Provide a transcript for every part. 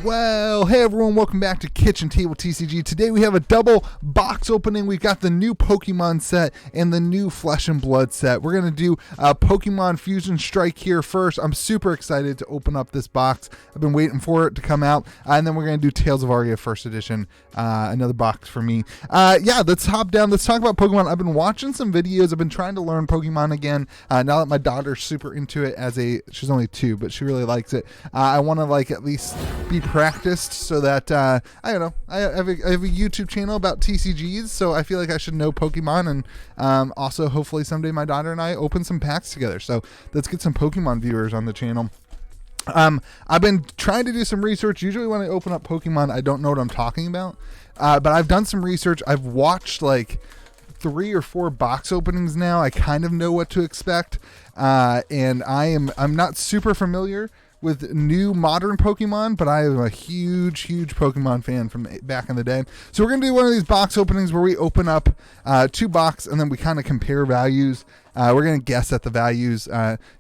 Well, hey everyone, welcome back to Kitchen Table TCG. Today we have a double box opening. We've got the new Pokemon set and the new Flesh and Blood set. We're going to do Pokemon Fusion Strike here first. I'm super excited to open up this box. I've been waiting for it to come out. And then we're going to do Tales of Aria First Edition, another box for me. Yeah, let's hop down. Let's talk about Pokemon. I've been watching some videos. I've been trying to learn Pokemon again. Now that my daughter's super into it she's only 2, but she really likes it. I want to at least be practiced so that I don't know. I have a YouTube channel about TCGs, so I feel like I should know Pokemon, and also hopefully someday my daughter and I open some packs together. So let's get some Pokemon viewers on the channel. I've been trying to do some research. Usually when I open up Pokemon, I don't know what I'm talking about, but I've done some research. I've watched 3 or 4 box openings now. I kind of know what to expect, and I'm not super familiar with new modern Pokemon, but I am a huge Pokemon fan from back in the day. So we're going to do one of these box openings where we open up 2 boxes and then we kind of compare values. We're going to guess at the values.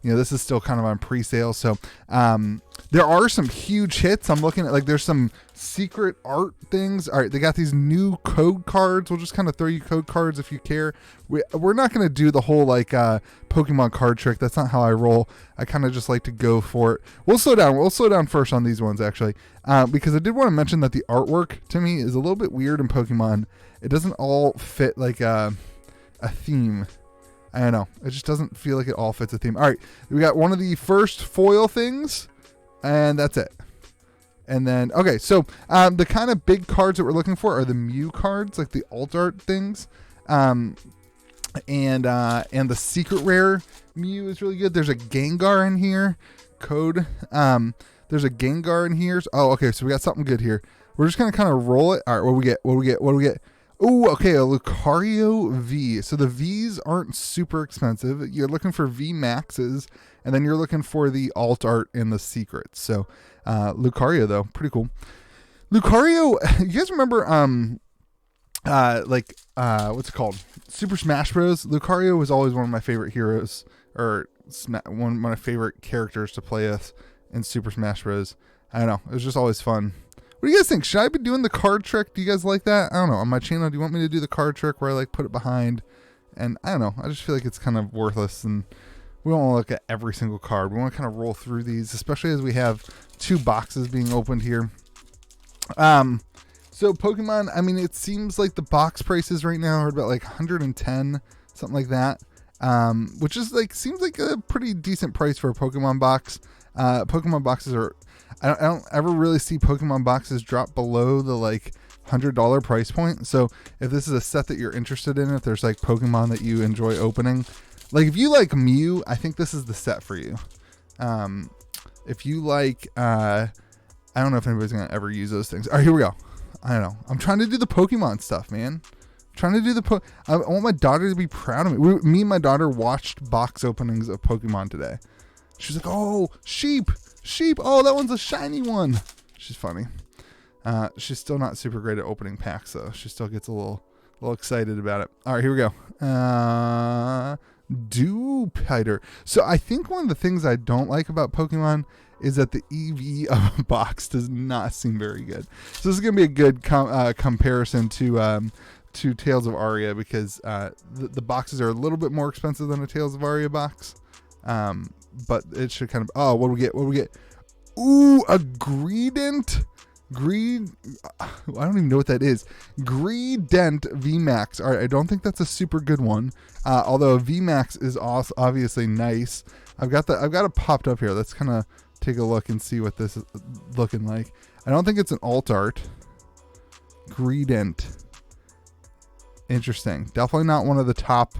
This is still kind of on pre-sale. So there are some huge hits. I'm looking at there's some secret art things. All right, they got these new code cards. We'll just kind of throw you code cards if you care. We're not going to do the whole Pokemon card trick. That's not how I roll. I kind of just like to go for it. We'll slow down. We'll slow down first on these ones actually, because I did want to mention that the artwork to me is a little bit weird in Pokemon. It doesn't all fit a theme. I don't know. It just doesn't feel like it all fits a theme. All right, we got one of the first foil things, and that's it. And then, okay, so the kind of big cards that we're looking for are the Mew cards, like the alt art things, and the secret rare Mew is really good. There's a Gengar in here, code. There's a Gengar in here. Oh, okay, so we got something good here. We're just gonna kind of roll it. All right, what do we get? What do we get? Oh, okay, a Lucario V. So the Vs aren't super expensive. You're looking for V Maxes, and then you're looking for the alt art and the secrets. So Lucario, though, pretty cool. Lucario, you guys remember, what's it called? Super Smash Bros. Lucario was always one of my favorite heroes, or one of my favorite characters to play with in Super Smash Bros. I don't know. It was just always fun. What do you guys think? Should I be doing the card trick? Do you guys like that? I don't know. On my channel, do you want me to do the card trick where I put it behind? And I don't know. I just feel like it's kind of worthless, and we don't want to look at every single card. We want to kind of roll through these, especially as we have 2 boxes being opened here. So Pokemon, I mean, it seems like the box prices right now are about 110, something like that. Which is seems like a pretty decent price for a Pokemon box. Pokemon boxes are, I don't ever really see Pokemon boxes drop below the $100 price point. So if this is a set that you're interested in, if there's Pokemon that you enjoy opening, if you like Mew, I think this is the set for you. If you I don't know if anybody's gonna ever use those things. All right, here we go. I don't know. I'm trying to do the Pokemon stuff, man. I'm trying to do I want my daughter to be proud of me. Me and my daughter watched box openings of Pokemon today. She's like, oh, sheep. Oh, that one's a shiny one. She's funny. She's still not super great at opening packs, though. She still gets a little excited about it. All right, here we go. Dewpider. So I think one of the things I don't like about Pokemon is that the EV of a box does not seem very good. So this is going to be a good comparison to Tales of Aria, because the boxes are a little bit more expensive than a Tales of Aria box. But it should kind of, oh, what do we get? Ooh, a Greedent. I don't even know what that is. Greedent VMAX. All right, I don't think that's a super good one. Although a VMAX is obviously nice. I've got it popped up here. Let's kind of take a look and see what this is looking like. I don't think it's an alt art. Greedent. Interesting. Definitely not one of the top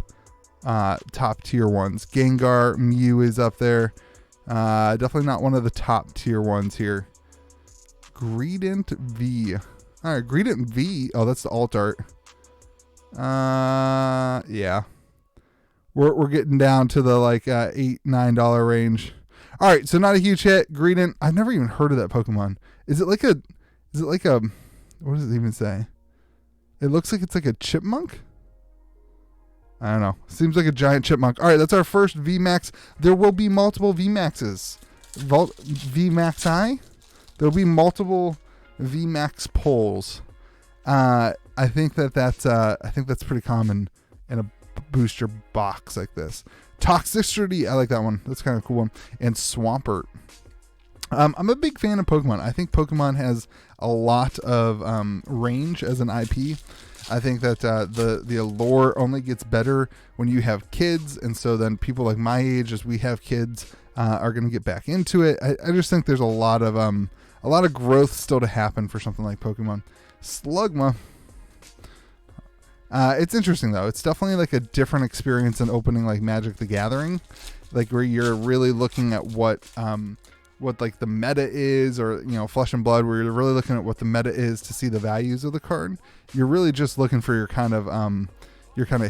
tier ones. Gengar, Mew is up there. Definitely not one of the top tier ones here. Greedent V. All right, Greedent V. Oh, that's the alt art. Yeah. We're getting down to the $8-9 range. All right, so not a huge hit. Greedent. I've never even heard of that Pokemon. Is it like a what does it even say? It looks like it's like a chipmunk. I don't know. Seems like a giant chipmunk. All right, that's our first VMAX. There will be multiple VMAXs. VMAX-I? there'll be multiple VMAX polls. I think that's pretty common in a booster box like this. Toxicity, I like that one. That's kind of a cool one. And Swampert. I'm a big fan of Pokemon. I think Pokemon has a lot of range as an IP. I think that the allure only gets better when you have kids, and so then people like my age, as we have kids, are going to get back into it. I just think there's a lot of growth still to happen for something like Pokemon. Slugma. It's interesting though. It's definitely like a different experience than opening like Magic the Gathering, like where you're really looking at what like the meta is, or Flesh and Blood, where you're really looking at what the meta is to see the values of the card. You're really just looking for your kind of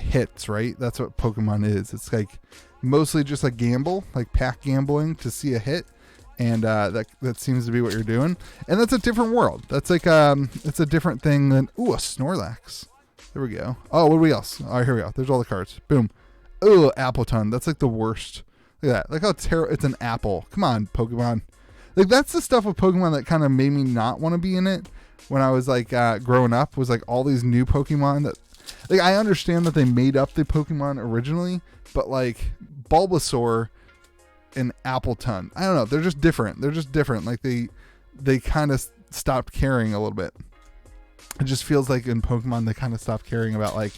hits, right? That's what Pokemon is. It's like mostly just like gamble, like pack gambling to see a hit. And that seems to be what you're doing. And that's a different world. That's like it's a different thing than a Snorlax. There we go. Oh, what do we else? All right, here we go. There's all the cards. Boom. Oh, Appleton. That's like the worst. Look at that. Look how terrible. It's an apple. Come on, Pokemon. Like that's the stuff of Pokemon that kind of made me not want to be in it when I was like growing up, was like all these new Pokemon that, like, I understand that they made up the Pokemon originally, but like Bulbasaur and Appleton, I don't know. They're just different. Like they kind of stopped caring a little bit. It just feels like in Pokemon they kind of stopped caring about like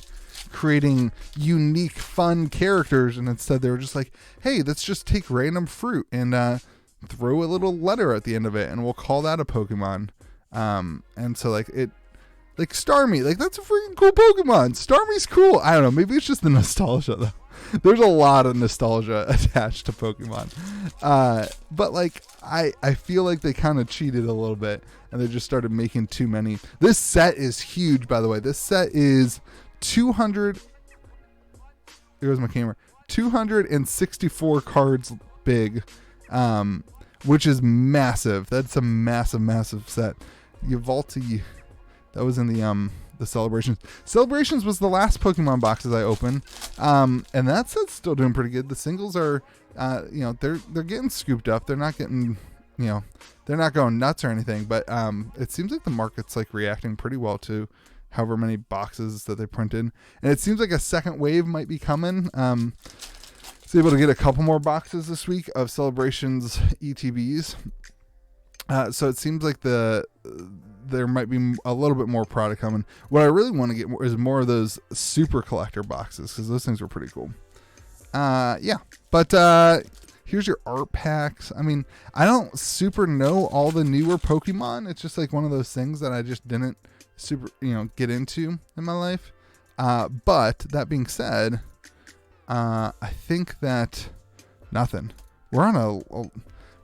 creating unique, fun characters, and instead they were just like, hey, let's just take random fruit and throw a little letter at the end of it, and we'll call that a Pokemon. And so like Starmie, like that's a freaking cool Pokemon. Starmie's cool. I don't know. Maybe it's just the nostalgia though. There's a lot of nostalgia attached to Pokemon. But like, I feel like they kind of cheated a little bit, and they just started making too many. This set is huge, by the way. This set is 200. Here goes my camera. 264 cards big, which is massive. That's a massive set. Yveltal, that was in the Celebrations. Celebrations was the last Pokemon boxes I opened, and that set's still doing pretty good. The singles are, they're getting scooped up. They're not getting, they're not going nuts or anything, but it seems like the market's like reacting pretty well to however many boxes that they printed, and it seems like a second wave might be coming. Was able to get a couple more boxes this week of Celebrations ETBs, so it seems like there might be a little bit more product coming. What I really want to get is more of those super collector boxes, because those things were pretty cool. Yeah, but here's your art packs. I mean, I don't super know all the newer Pokemon. It's just like one of those things that I just didn't super get into in my life. But that being said, I think that nothing. We're on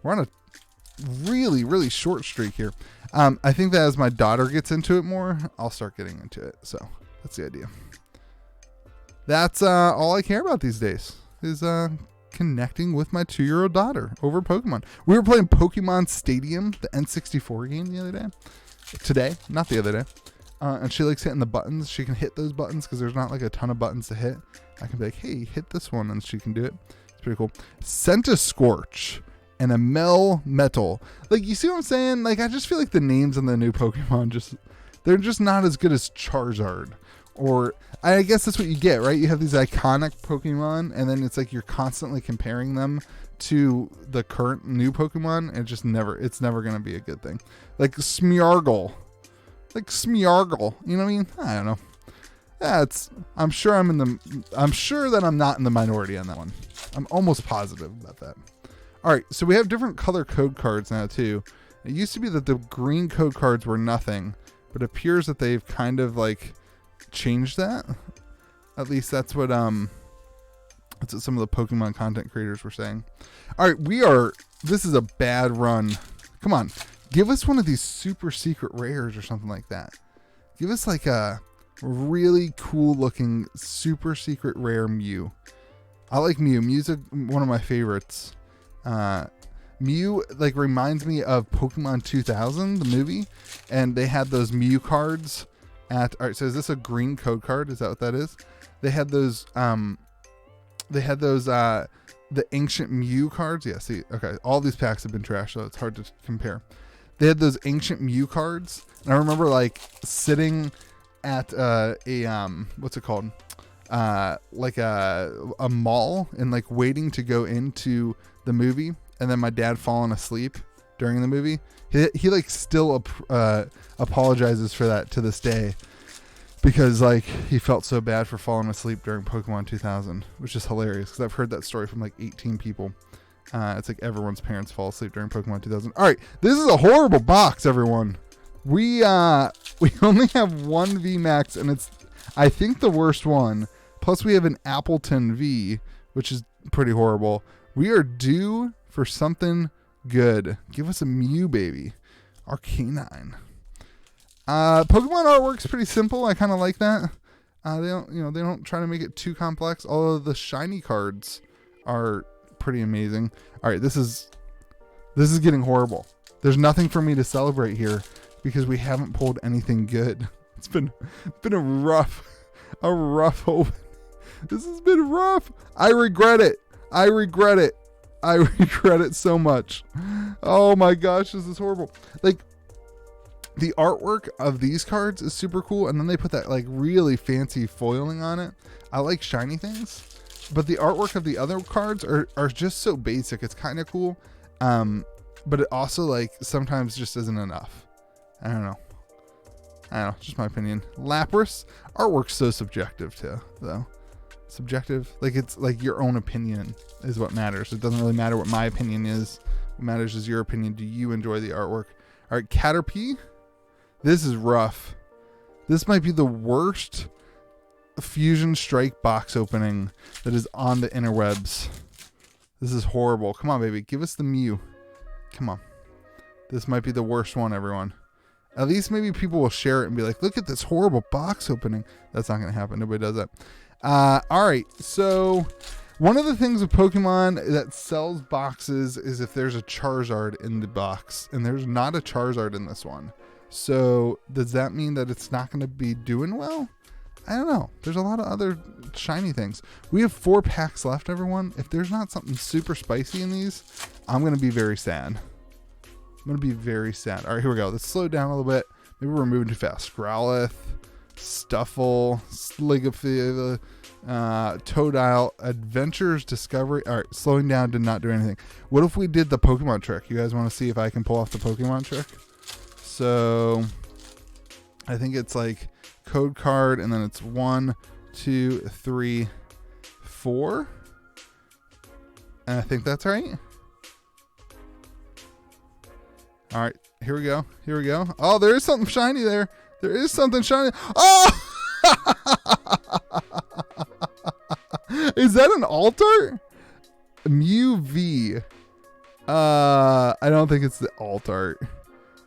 a really short streak here. I think that as my daughter gets into it more, I'll start getting into it. So that's the idea. That's all I care about these days, is connecting with my 2-year-old daughter over Pokemon. We were playing Pokemon Stadium, the N64 game, the other day. Today, not the other day. And she likes hitting the buttons. She can hit those buttons because there's not like a ton of buttons to hit. I can be like, hey, hit this one, and she can do it. It's pretty cool. Scentiscorch and a Metal. Like, you see what I'm saying? Like, I just feel like the names on the new Pokemon they're just not as good as Charizard. Or I guess that's what you get, right? You have these iconic Pokemon, and then it's like you're constantly comparing them to the current new Pokemon, and it's never going to be a good thing. Like Smeargle. You know what I mean? I don't know. I'm sure that I'm not in the minority on that one. I'm almost positive about that. All right, so we have different color code cards now too. It used to be that the green code cards were nothing, but it appears that they've kind of like changed that. At least that's what some of the Pokemon content creators were saying. All right, this is a bad run. Come on, give us one of these super secret rares or something like that. Give us like a really cool looking super secret rare Mew. I like Mew. Mew's one of my favorites. Mew like reminds me of Pokemon 2000, the movie, and they had those Mew cards all right, so is this a green code card? Is that what that is? They had those the ancient Mew cards. Yeah, see, okay, all these packs have been trashed, so it's hard to compare. they had those ancient Mew cards. And I remember like sitting at what's it called? Like a mall and like waiting to go into the movie, and then my dad falling asleep during the movie. He like still apologizes for that to this day, because like he felt so bad for falling asleep during Pokemon 2000, which is hilarious because I've heard that story from like 18 people. It's like everyone's parents fall asleep during Pokemon 2000. All right, this is a horrible box, everyone. We only have one VMAX, and it's I think the worst one. Plus we have an Appleton V, which is pretty horrible. We are due for something good. Give us a Mew, baby. Arcanine. Pokemon artwork's pretty simple. I kind of like that. They don't try to make it too complex. Although the shiny cards are pretty amazing. All right, this is getting horrible. There's nothing for me to celebrate here because we haven't pulled anything good. It's been a rough open. This has been rough. I regret it. I regret it so much. Oh my gosh, this is horrible. Like, the artwork of these cards is super cool, and then they put that like really fancy foiling on it. I like shiny things, but the artwork of the other cards are just so basic. It's kind of cool, but it also like sometimes just isn't enough. I don't know, just my opinion. Lapras artwork's so subjective too, though. Subjective, like it's like your own opinion is what matters. It doesn't really matter what my opinion is. What matters is your opinion. Do you enjoy the artwork? All right, Caterpie. This is rough. This might be the worst Fusion Strike box opening that is on the interwebs. This is horrible. Come on, baby. Give us the Mew. Come on. This might be the worst one, everyone. At least maybe people will share it and be like, look at this horrible box opening. That's not going to happen. Nobody does that. All right. So one of the things with Pokemon that sells boxes is if there's a Charizard in the box, and there's not a Charizard in this one. So does that mean that it's not going to be doing well? I don't know. There's a lot of other shiny things. We have 4 packs left, everyone. If there's not something super spicy in these, I'm going to be very sad. All right, here we go. Let's slow down a little bit. Maybe we're moving too fast. Growlithe, Stuffle, Sligafil, Totodile, Adventures, Discovery. All right, slowing down did not do anything. What if we did the Pokemon trick? You guys want to see if I can pull off the Pokemon trick? So I think it's like code card, and then it's 1, 2, 3, 4. And I think that's right. All right, here we go. Oh, there is something shiny there. Oh! Is that an alt art? Mew V. I don't think it's the alt art.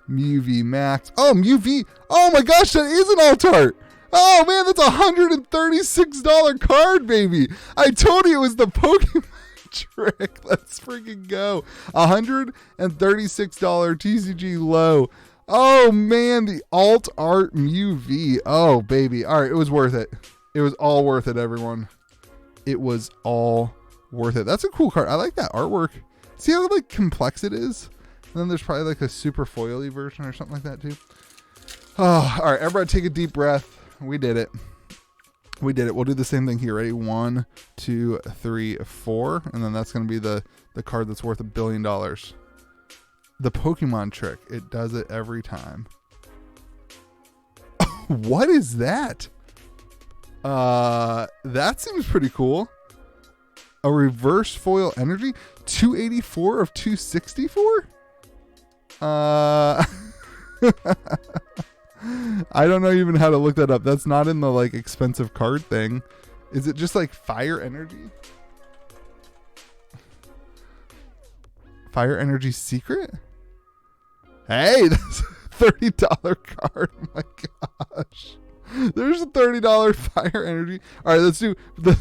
Mew V Max. Oh, Mew V. Oh my gosh, that is an alt art. Oh man, that's $136 card, baby. I told you it was the Pokemon trick. Let's freaking go. $136 TCG low. Oh man, the alt art Mew V. Oh baby. All right, it was worth it. It was all worth it, everyone. It was all worth it. That's a cool card. I like that artwork. See how like complex it is? And then there's probably like a super foily version or something like that too. Oh, all right, everybody take a deep breath. We did it. We'll do the same thing here. Ready? 1, 2, 3, 4. And then that's going to be the card that's worth $1 billion. The Pokemon trick. It does it every time. What is that? That seems pretty cool. A reverse foil energy? 284 of 264? I don't know even how to look that up. That's not in the like expensive card thing. Is it just like fire energy? Fire energy secret? Hey, that's a $30 card. Oh my gosh. There's a $30 fire energy. All right, let's do the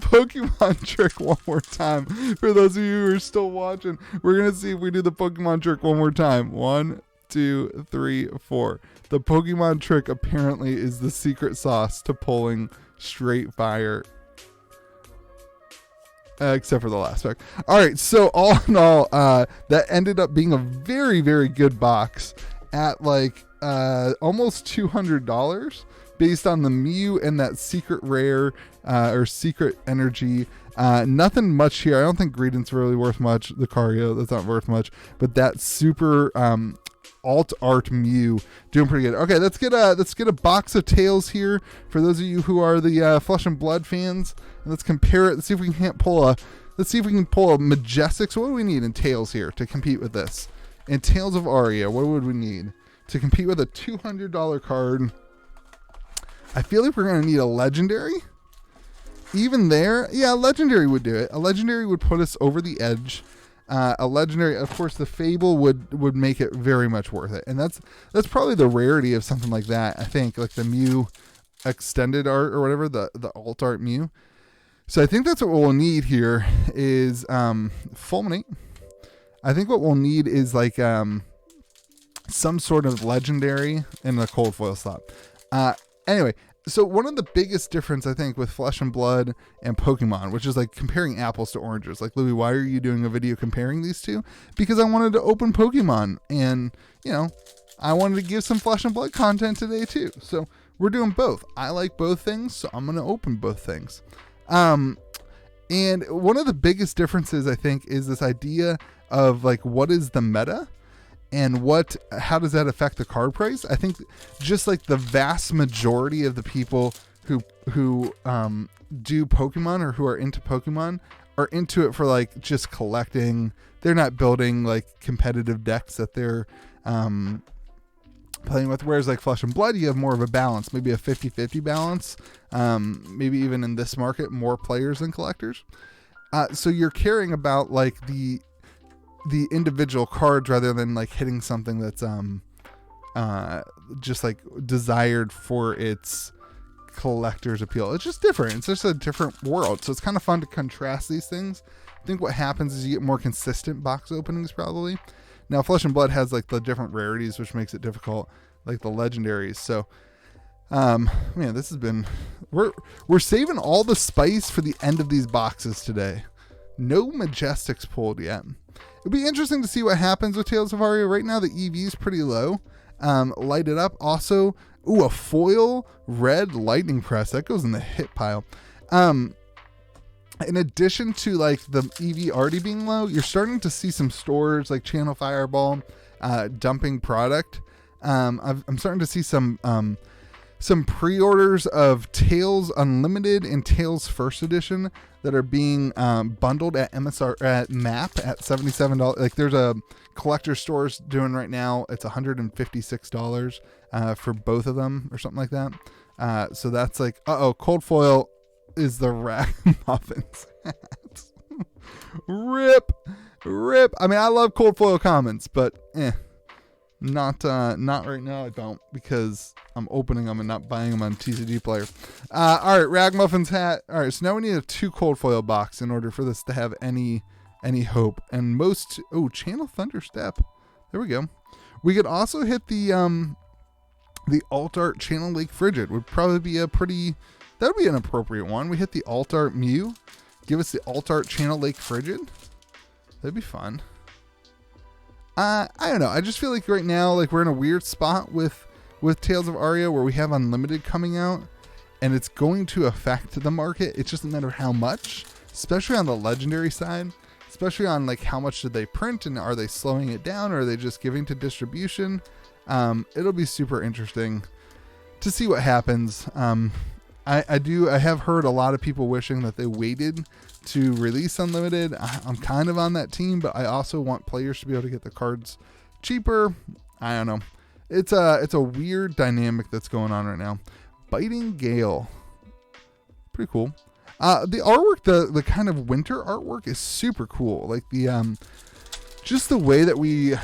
Pokemon trick one more time. For those of you who are still watching, we're going to see if we do the Pokemon trick one more time. 1, 2, 3, 4. The Pokemon trick apparently is the secret sauce to pulling straight fire. except for the last pack. All right, so all in all, that ended up being a very, very good box at like almost $200 based on the Mew and that secret rare or secret energy. Nothing much here. I don't think Greedent's really worth much. The Cario, that's not worth much. But that super alt art Mew doing pretty good. Okay, let's get a box of tails here for those of you who are the Flesh and Blood fans. And let's compare it. Let's see if we can pull a Majestic. So what do we need in tails here to compete with this? In Tales of Aria, what would we need to compete with a $200 card? I feel like we're going to need a legendary. Even there, yeah, a legendary would do it. A legendary would put us over the edge. A legendary, of course, the Fable would make it very much worth it. And that's probably the rarity of something like that. I think like the Mew extended art or whatever, the alt art Mew. So I think that's what we'll need here is Fulminate. I think what we'll need is like some sort of legendary in the cold foil slot. Anyway, so one of the biggest difference I think with Flesh and Blood and Pokemon, which is like comparing apples to oranges. Like, Louis, why are you doing a video comparing these two? Because I wanted to open Pokemon, and I wanted to give some Flesh and Blood content today too. So we're doing both. I like both things, so I'm going to open both things. And one of the biggest differences I think is this idea of like what is the meta and how does that affect the card price. I think just like the vast majority of the people who do Pokemon or who are into Pokemon are into it for like just collecting. They're not building like competitive decks that they're playing with, whereas like Flesh and Blood, you have more of a balance, maybe a 50-50 balance, maybe even in this market, more players than collectors. So you're caring about like the individual cards rather than like hitting something that's just like desired for its collector's appeal. It's just different. It's just a different world. So it's kind of fun to contrast these things. I think what happens is you get more consistent box openings probably. Now, Flesh and Blood has like the different rarities, which makes it difficult, like the legendaries. So, man, this has been, we're saving all the spice for the end of these boxes today. No Majestics pulled yet. It'd be interesting to see what happens with Tales of Aria. Right now, the EV is pretty low. Light it up. Also, a foil red lightning press. That goes in the hit pile. In addition to like the EV already being low, you're starting to see some stores like Channel Fireball dumping product. I'm starting to see some pre-orders of Tales Unlimited and Tales First Edition that are being bundled at MSR at MAP at $77. Like there's a collector stores doing right now. It's $156 for both of them or something like that. So that's like, cold foil is the Ragamuffins hat. Rip. I mean, I love cold foil commons, but not right now. I don't, because I'm opening them and not buying them on TCG Player. All right, Ragamuffins hat. All right, so now we need a 2 cold foil box in order for this to have any hope. And Channel Thunderstep. There we go. We could also hit the alt art Channel Lake Frigid. Would probably be that would be an appropriate one. We hit the alt art Mew. Give us the alt art Channel Lake Frigid. That'd be fun. I don't know. I just feel like right now, like we're in a weird spot with Tales of Aria where we have Unlimited coming out, and it's going to affect the market. It's just a matter of how much, especially on the legendary side, especially on like how much did they print and are they slowing it down or are they just giving to distribution? It'll be super interesting to see what happens. I have heard a lot of people wishing that they waited to release Unlimited. I'm kind of on that team, but I also want players to be able to get the cards cheaper. I don't know. It's a weird dynamic that's going on right now. Biting Gale. Pretty cool. The artwork, the kind of winter artwork is super cool. Like just the way that we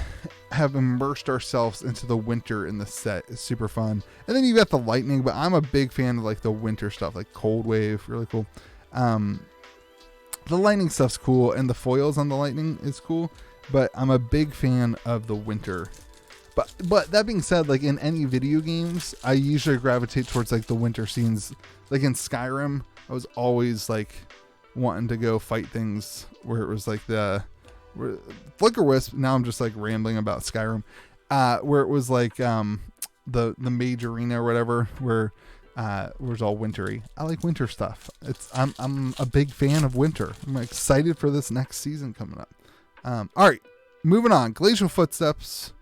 have immersed ourselves into the winter in the set is super fun. And then you got the lightning, but I'm a big fan of like the winter stuff, like Cold Wave, really cool. The lightning stuff's cool, and the foils on the lightning is cool, but I'm a big fan of the winter. But that being said, like in any video games, I usually gravitate towards like the winter scenes. Like in Skyrim, I was always like wanting to go fight things where it was like Flicker Wisp. Now I'm just like rambling about Skyrim, where it was like the mage arena or whatever, where it was all wintry. I like winter stuff. I'm a big fan of winter. I'm excited for this next season coming up. All right, moving on. Glacial Footsteps,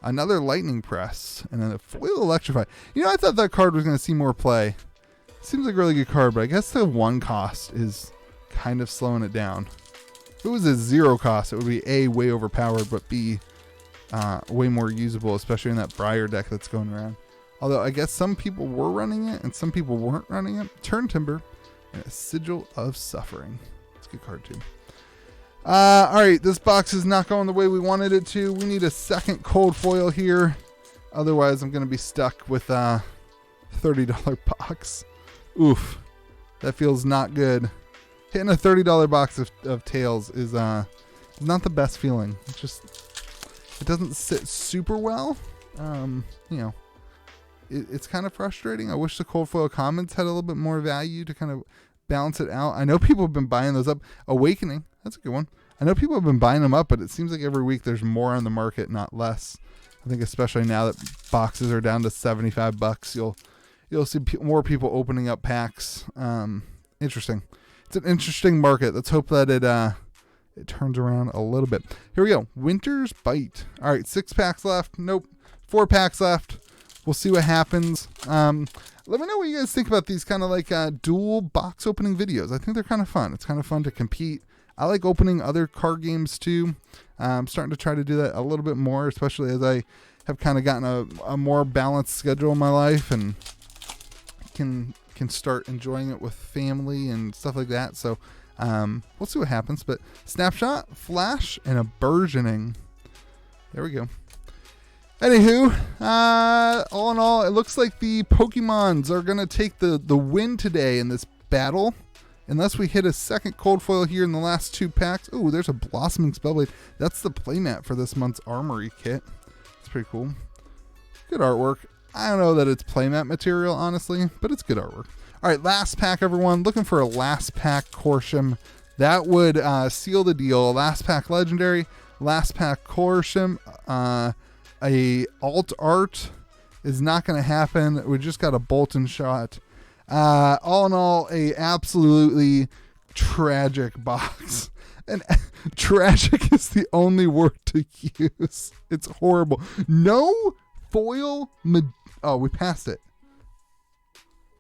another Lightning Press, and then a Foil Electrify. I thought that card was going to see more play. Seems like a really good card, but I guess the 1 cost is kind of slowing it down. If it was a 0 cost, it would be A, way overpowered, but B, way more usable, especially in that Briar deck that's going around. Although I guess some people were running it and some people weren't running it. Turn Timber and a Sigil of Suffering. It's a good card too. All right, this box is not going the way we wanted it to. We need a second cold foil here. Otherwise, I'm going to be stuck with a $30 box. Oof, that feels not good. Hitting a $30 box of tails is not the best feeling. It doesn't sit super well. It's kind of frustrating. I wish the cold foil commons had a little bit more value to kind of balance it out. I know people have been buying those up. Awakening, that's a good one. I know people have been buying them up, but it seems like every week there's more on the market, not less. I think especially now that boxes are down to $75, you'll see more people opening up packs. Interesting. It's an interesting market. Let's hope that it turns around a little bit. Here we go. Winter's Bite. All right, 6 packs left. Nope. 4 packs left. We'll see what happens. Let me know what you guys think about these kind of like dual box opening videos. I think they're kind of fun. It's kind of fun to compete. I like opening other card games too. I'm starting to try to do that a little bit more, especially as I have kind of gotten a more balanced schedule in my life and can start enjoying it with family and stuff like that. So we'll see what happens. But Snapshot, Flash, and a Burgeoning. There we go. Anywho, all in all, it looks like the Pokemons are going to take the win today in this battle. Unless we hit a second cold foil here in the last 2 packs. Oh, there's a Blossoming Spellblade. That's the playmat for this month's Armory kit. It's pretty cool. Good artwork. I don't know that it's playmat material, honestly, but it's good artwork. All right, last pack, everyone. Looking for a last pack Corsham. That would seal the deal. Last pack Legendary. Last pack Corsham. A alt art is not going to happen. We just got a Bolton shot. All in all, a absolutely tragic box. And tragic is the only word to use. It's horrible. No foil. Oh, we passed it.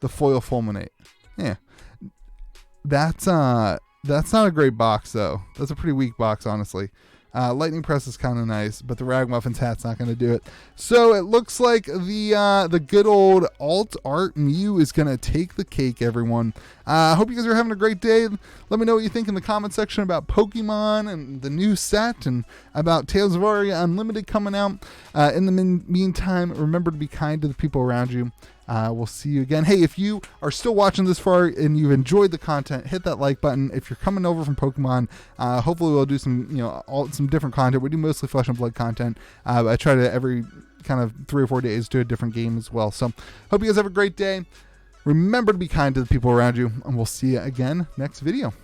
The foil fulminate. Yeah. That's not a great box though. That's a pretty weak box, honestly. Lightning Press is kind of nice, but the Ragmuffins hat's not going to do it. So it looks like the good old alt art Mew is going to take the cake, everyone. I hope you guys are having a great day. Let me know what you think in the comment section about Pokemon and the new set and about Tales of Aria Unlimited coming out. In the meantime, remember to be kind to the people around you. We'll see you again. Hey, if you are still watching this far and you've enjoyed the content, hit that like button. If you're coming over from Pokemon, hopefully we'll do some different content. We do mostly Flesh and Blood content. I try to every kind of 3 or 4 days do a different game as well. So hope you guys have a great day. Remember to be kind to the people around you, and we'll see you again next video.